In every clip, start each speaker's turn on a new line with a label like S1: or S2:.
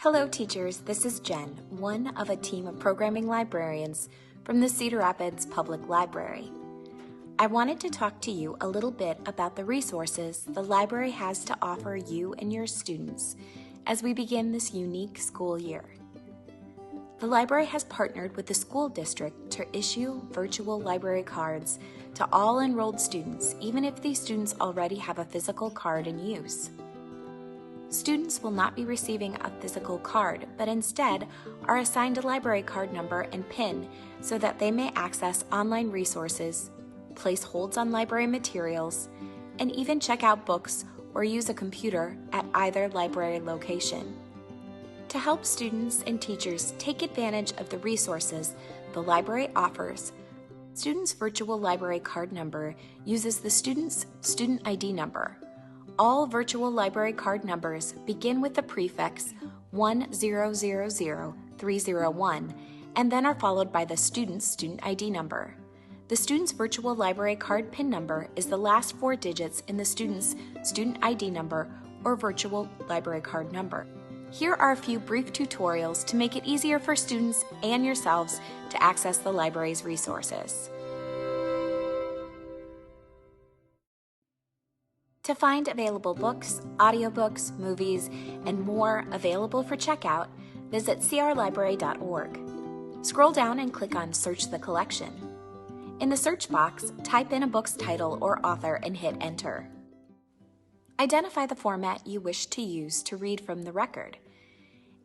S1: Hello teachers, this is Jen, one of a team of programming librarians from the Cedar Rapids Public Library. I wanted to talk to you a little bit about the resources the library has to offer you and your students as we begin this unique school year. The library has partnered with the school district to issue virtual library cards to all enrolled students, even if these students already have a physical card in use. Students will not be receiving a physical card, but instead are assigned a library card number and PIN so that they may access online resources, place holds on library materials, and even check out books or use a computer at either library location. To help students and teachers take advantage of the resources the library offers, Students' virtual library card number uses the student's student ID number. All virtual library card numbers begin with the prefix 1000301 and then are followed by the student's student ID number. The student's virtual library card PIN number is the last 4 digits in the student's student ID number or virtual library card number. Here are a few brief tutorials to make it easier for students and yourselves to access the library's resources. To find available books, audiobooks, movies, and more available for checkout, visit crlibrary.org. Scroll down and click on Search the Collection. In the search box, type in a book's title or author and hit Enter. Identify the format you wish to use to read from the record.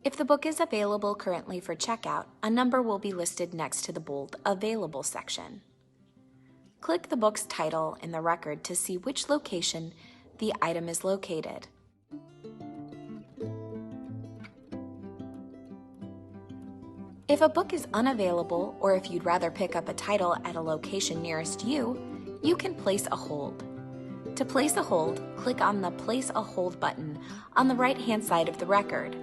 S1: If the book is available currently for checkout, a number will be listed next to the bold Available section. Click the book's title in the record to see which location the item is located. If a book is unavailable, or if you'd rather pick up a title at a location nearest you, you can place a hold. To place a hold, click on the Place a Hold button on the right-hand side of the record.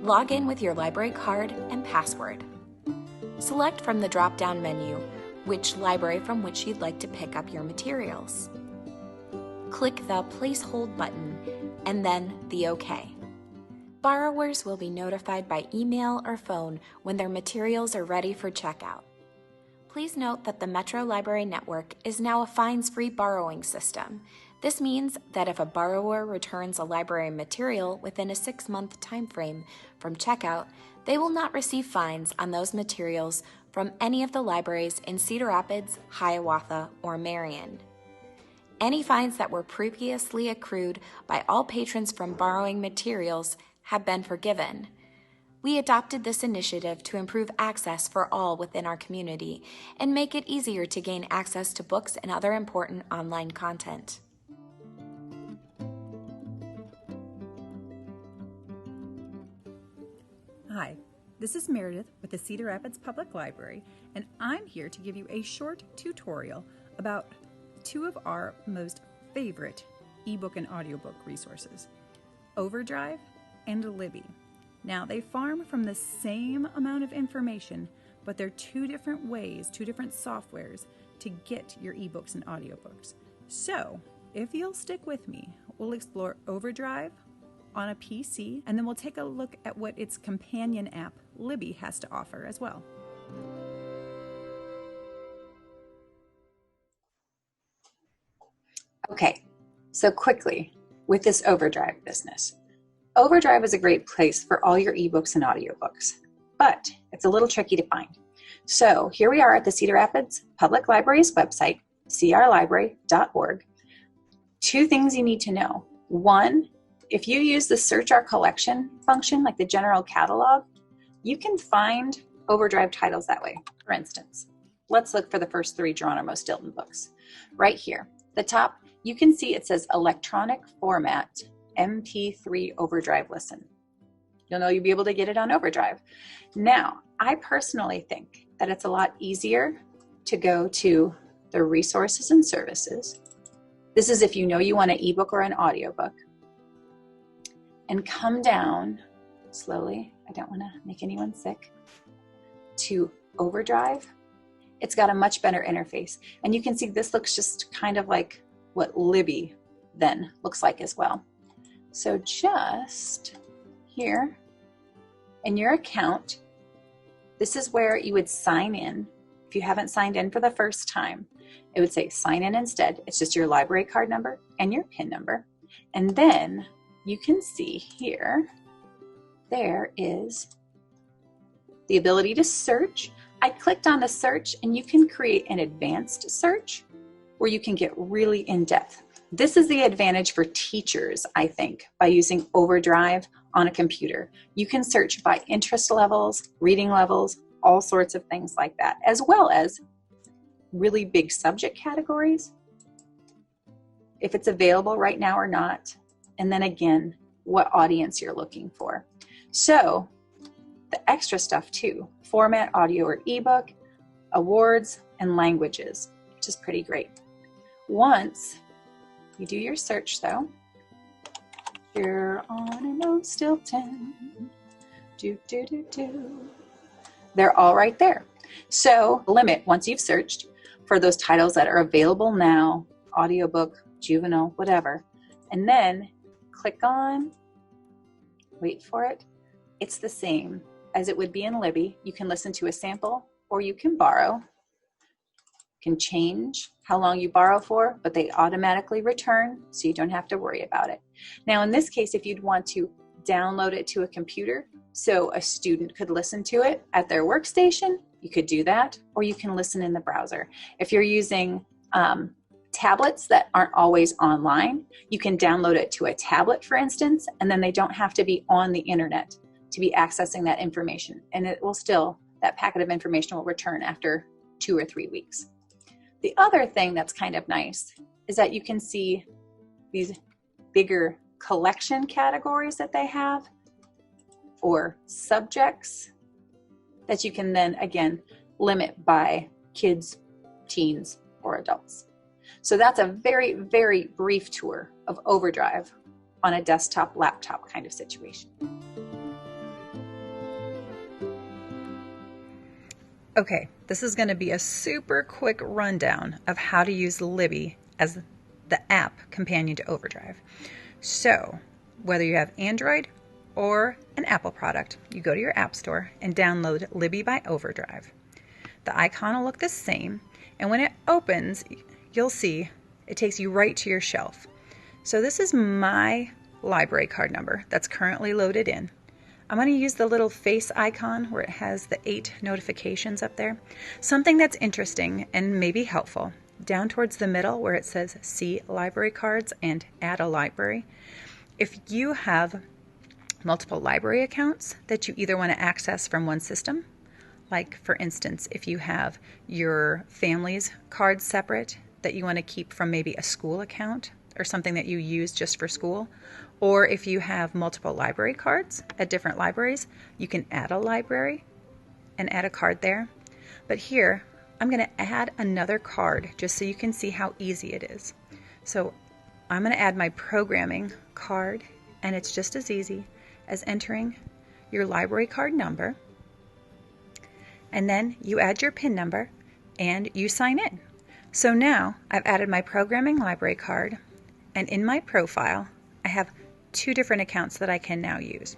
S1: Log in with your library card and password. Select from the drop-down menu which library from which you'd like to pick up your materials. Click the Place Hold button and then the OK. Borrowers will be notified by email or phone when their materials are ready for checkout. Please note that the Metro Library Network is now a fines-free borrowing system. This means that if a borrower returns a library material within a 6-month time frame from checkout, they will not receive fines on those materials from any of the libraries in Cedar Rapids, Hiawatha, or Marion. Any fines that were previously accrued by all patrons from borrowing materials have been forgiven. We adopted this initiative to improve access for all within our community and make it easier to gain access to books and other important online content.
S2: Hi, this is Meredith with the Cedar Rapids Public Library, and I'm here to give you a short tutorial about 2 of our most favorite ebook and audiobook resources, Overdrive and Libby. Now, they farm from the same amount of information, but they're 2 different ways, 2 different softwares to get your ebooks and audiobooks. So, if you'll stick with me, we'll explore Overdrive on a PC, and then we'll take a look at what its companion app, Libby, has to offer as well.
S3: Okay, so quickly, with this Overdrive business. Overdrive is a great place for all your ebooks and audiobooks, but it's a little tricky to find. So here we are at the Cedar Rapids Public Library's website, crlibrary.org. 2 things you need to know. 1, if you use the Search Our Collection function, like the general catalog, you can find Overdrive titles that way. For instance, let's look for the first 3 Geronimo Stilton books. Right here, the top, you can see it says Electronic Format MP3 Overdrive Listen. You'll know you'll be able to get it on Overdrive. Now, I personally think that it's a lot easier to go to the Resources and Services. This is if you know you want an ebook or an audiobook. And come down slowly, I don't want to make anyone sick, to Overdrive. It's got a much better interface. And you can see this looks just kind of like what Libby then looks like as well. So just here, In your account, this is where you would sign in. If you haven't signed in for the first time, it would say sign in instead. It's just your library card number and your PIN number. And then you can see here, there is the ability to search. I clicked on the search, and you can create an advanced search where you can get really in depth. This is the advantage for teachers, I think, by using Overdrive on a computer. You can search by interest levels, reading levels, all sorts of things like that, as well as really big subject categories, if it's available right now or not, and then again, what audience you're looking for. So the extra stuff too, format, audio or ebook, awards, and languages, which is pretty great. Once you do your search though, you're on an old Stilton, they're all right there. So limit, once you've searched for those titles that are available now, audiobook, juvenile, whatever, and then click on, wait for it. It's the same as it would be in Libby. You can listen to a sample or you can borrow. You can change how long you borrow for, but they automatically return, so you don't have to worry about it. Now in this case, if you'd want to download it to a computer so a student could listen to it at their workstation, you could do that, or you can listen in the browser. If you're using tablets that aren't always online, you can download it to a tablet, for instance, and then they don't have to be on the internet to be accessing that information. And it will still, that packet of information will return after 2 or 3 weeks. The other thing that's kind of nice is that you can see these bigger collection categories that they have, or subjects that you can then again limit by kids, teens, or adults. So that's a very, very brief tour of Overdrive on a desktop, laptop kind of situation.
S2: Okay, this is going to be a super quick rundown of how to use Libby as the app companion to Overdrive. So, whether you have Android or an Apple product, you go to your App Store and download Libby by Overdrive. The icon will look the same, and when it opens, you'll see it takes you right to your shelf. So this is my library card number that's currently loaded in. I'm going to use the little face icon where it has the 8 notifications up there. Something that's interesting and maybe helpful, down towards the middle where it says See Library Cards and Add a Library. If you have multiple library accounts that you either want to access from one system, like for instance, if you have your family's cards separate that you want to keep from maybe a school account or something that you use just for school, or if you have multiple library cards at different libraries, you can add a library and add a card there. But here, I'm going to add another card just so you can see how easy it is. So I'm going to add my programming card, and it's just as easy as entering your library card number, and then you add your PIN number and you sign in. So now I've added my programming library card, and in my profile I have 2 different accounts that I can now use.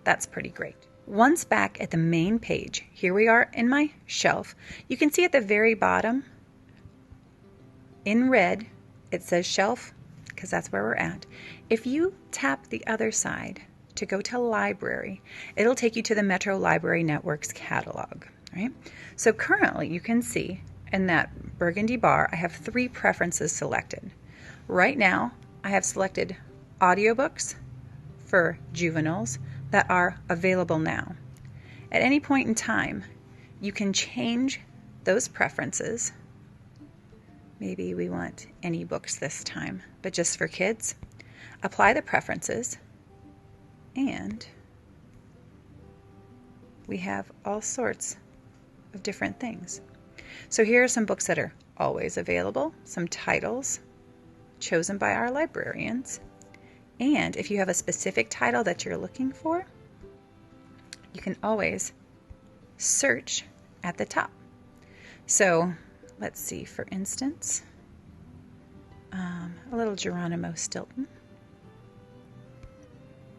S2: That's pretty great. Once back at the main page, here we are in my shelf. You can see at the very bottom in red it says shelf, because that's where we're at. If you tap the other side to go to library, it'll take you to the Metro Library Network's catalog. Right? So currently you can see in that burgundy bar I have 3 preferences selected. Right now I have selected audiobooks for juveniles that are available now. At any point in time you can change those preferences. Maybe we want any books this time, but just for kids. Apply the preferences, and we have all sorts of different things. So here are some books that are always available, some titles chosen by our librarians, and if you have a specific title that you're looking for, you can always search at the top. So let's see, for instance, a little Geronimo Stilton.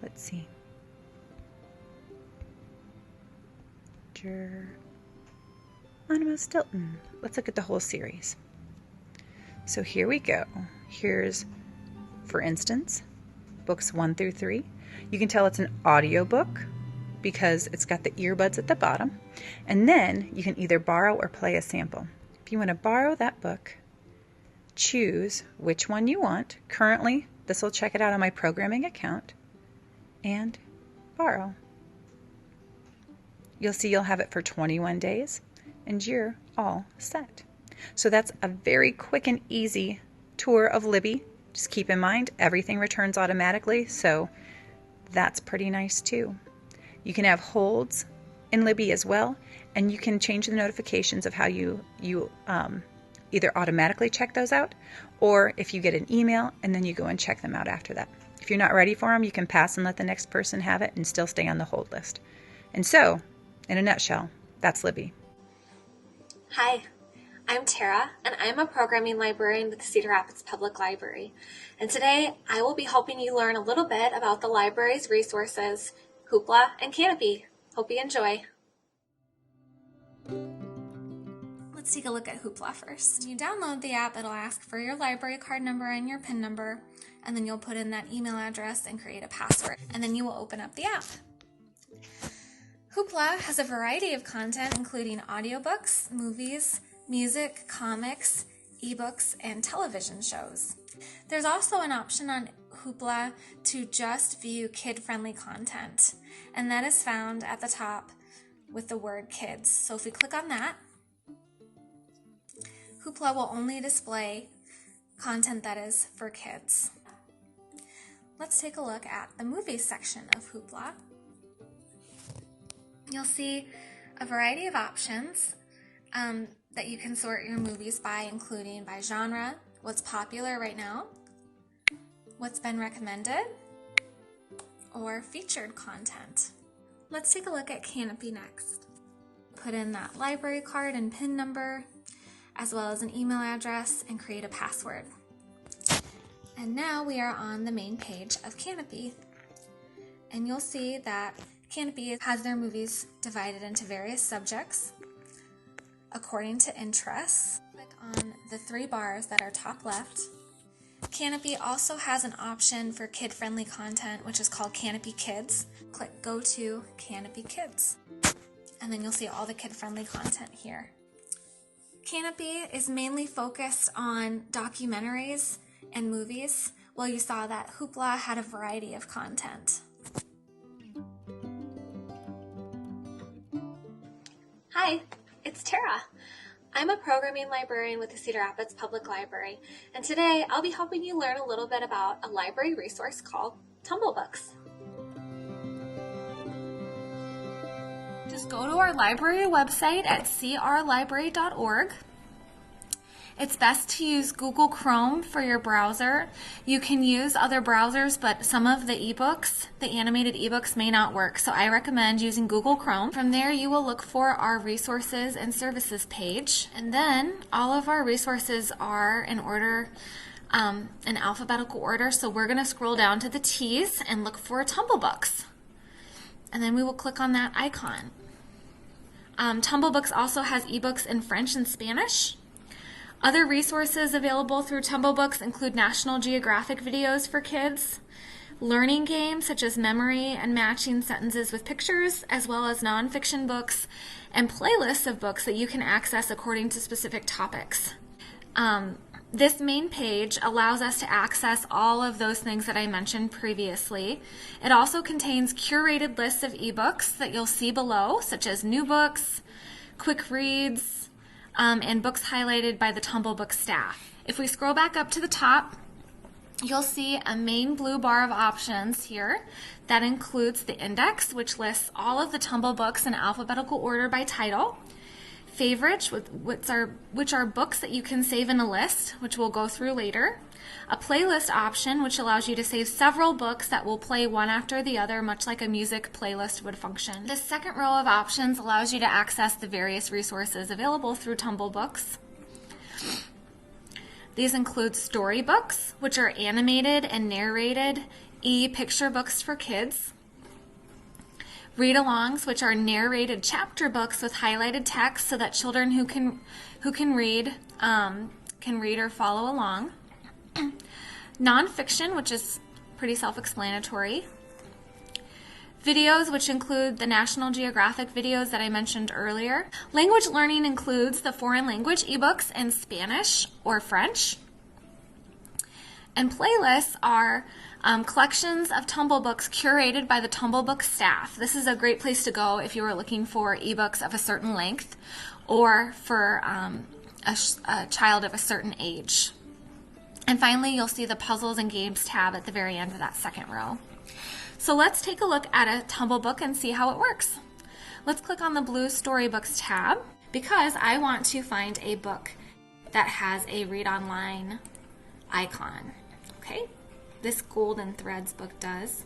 S2: Let's see. Mr. Animo Stilton. Let's look at the whole series. So here we go. Here's, for instance, books 1 through 3. You can tell it's an audiobook because it's got the earbuds at the bottom. And then you can either borrow or play a sample. If you want to borrow that book, choose which one you want. Currently, this will check it out on my programming account, and borrow. You'll see you'll have it for 21 days, and you're all set. So that's a very quick and easy tour of Libby. Just keep in mind, everything returns automatically, so that's pretty nice too. You can have holds in Libby as well, and you can change the notifications of how you either automatically check those out, or if you get an email and then you go and check them out after that. If you're not ready for them, you can pass and let the next person have it and still stay on the hold list. And so, in a nutshell, that's Libby.
S4: Hi, I'm Tara, and I'm a programming librarian with the Cedar Rapids Public Library. And today, I will be helping you learn a little bit about the library's resources, Hoopla and Canopy. Hope you enjoy. Let's take a look at Hoopla first. When you download the app, it'll ask for your library card number and your PIN number, and then you'll put in that email address and create a password, and then you will open up the app. Hoopla has a variety of content, including audiobooks, movies, music, comics, ebooks, and television shows. There's also an option on Hoopla to just view kid-friendly content, and that is found at the top with the word kids. So if we click on that, Hoopla will only display content that is for kids. Let's take a look at the movies section of Hoopla. You'll see a variety of options that you can sort your movies by, including by genre, what's popular right now, what's been recommended, or featured content. Let's take a look at Canopy next. Put in that library card and PIN number, as well as an email address, and create a password. And now we are on the main page of Canopy. And you'll see that Canopy has their movies divided into various subjects according to interests. Click on the 3 bars that are top left. Canopy also has an option for kid-friendly content, which is called Canopy Kids. Click Go to Canopy Kids, and then you'll see all the kid-friendly content here. Canopy is mainly focused on documentaries and movies, while you saw that Hoopla had a variety of content. Hi, it's Tara. I'm a programming librarian with the Cedar Rapids Public Library, and today I'll be helping you learn a little bit about a library resource called Tumblebooks. Just go to our library website at crlibrary.org. It's best to use Google Chrome for your browser. You can use other browsers, but some of the ebooks, the animated ebooks, may not work, so I recommend using Google Chrome. From there, you will look for our resources and services page, and then all of our resources are in order, in alphabetical order, so we're going to scroll down to the T's and look for Tumblebooks, and then we will click on that icon. Tumblebooks also has ebooks in French and Spanish. Other resources available through Tumblebooks include National Geographic videos for kids, learning games such as memory and matching sentences with pictures, as well as nonfiction books and playlists of books that you can access according to specific topics. This main page allows us to access all of those things that I mentioned previously. It also contains curated lists of ebooks that you'll see below, such as new books, quick reads, and books highlighted by the Tumblebook staff. If we scroll back up to the top, you'll see a main blue bar of options here that includes the index, which lists all of the Tumblebooks in alphabetical order by title, favorites, which are books that you can save in a list, which we'll go through later, a playlist option, which allows you to save several books that will play one after the other, much like a music playlist would function. The second row of options allows you to access the various resources available through Tumblebooks. These include storybooks, which are animated and narrated e-picture books for kids. read-alongs, which are narrated chapter books with highlighted text so that children who can read or follow along. Nonfiction, which is pretty self-explanatory. Videos, which include the National Geographic videos that I mentioned earlier. Language learning includes the foreign language ebooks in Spanish or French. And playlists are collections of Tumblebooks curated by the Tumblebooks staff. This is a great place to go if you are looking for ebooks of a certain length or for a child of a certain age. And finally, you'll see the puzzles and games tab at the very end of that second row. So let's take a look at a Tumblebook and see how it works. Let's click on the blue Storybooks tab because I want to find a book that has a Read Online icon. Okay, this Golden Threads book does,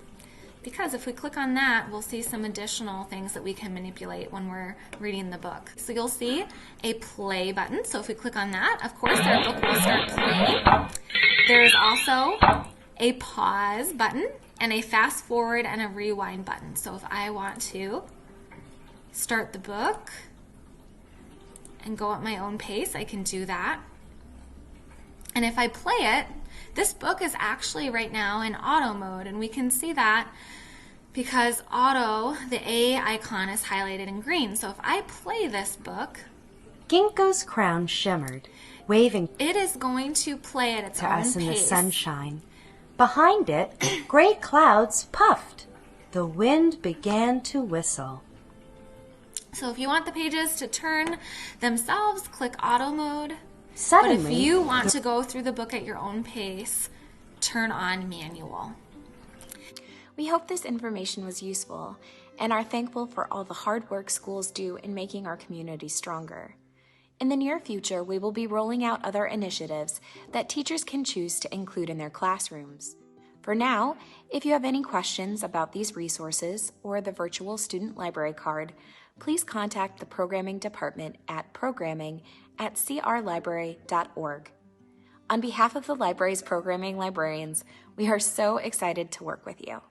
S4: because if we click on that, we'll see some additional things that we can manipulate when we're reading the book. So you'll see a play button. So if we click on that, of course, our book will start playing. There's also a pause button and a fast forward and a rewind button. So if I want to start the book and go at my own pace, I can do that. And if I play it, this book is actually right now in auto mode, and we can see that because auto, the A icon is highlighted in green. So if I play this book,
S5: Ginkgo's crown shimmered, waving
S4: it is going to play at its
S5: to
S4: own
S5: us in the
S4: pace.
S5: sunshine. Behind it, gray clouds puffed. The wind began to whistle.
S4: So if you want the pages to turn themselves, click auto mode.
S5: Suddenly,
S4: but if you want to go through the book at your own pace, turn on manual.
S1: We hope this information was useful and are thankful for all the hard work schools do in making our community stronger. In the near future, we will be rolling out other initiatives that teachers can choose to include in their classrooms. For now, if you have any questions about these resources or the virtual student library card, please contact the programming department at programming@crlibrary.org. On behalf of the library's programming librarians, we are so excited to work with you.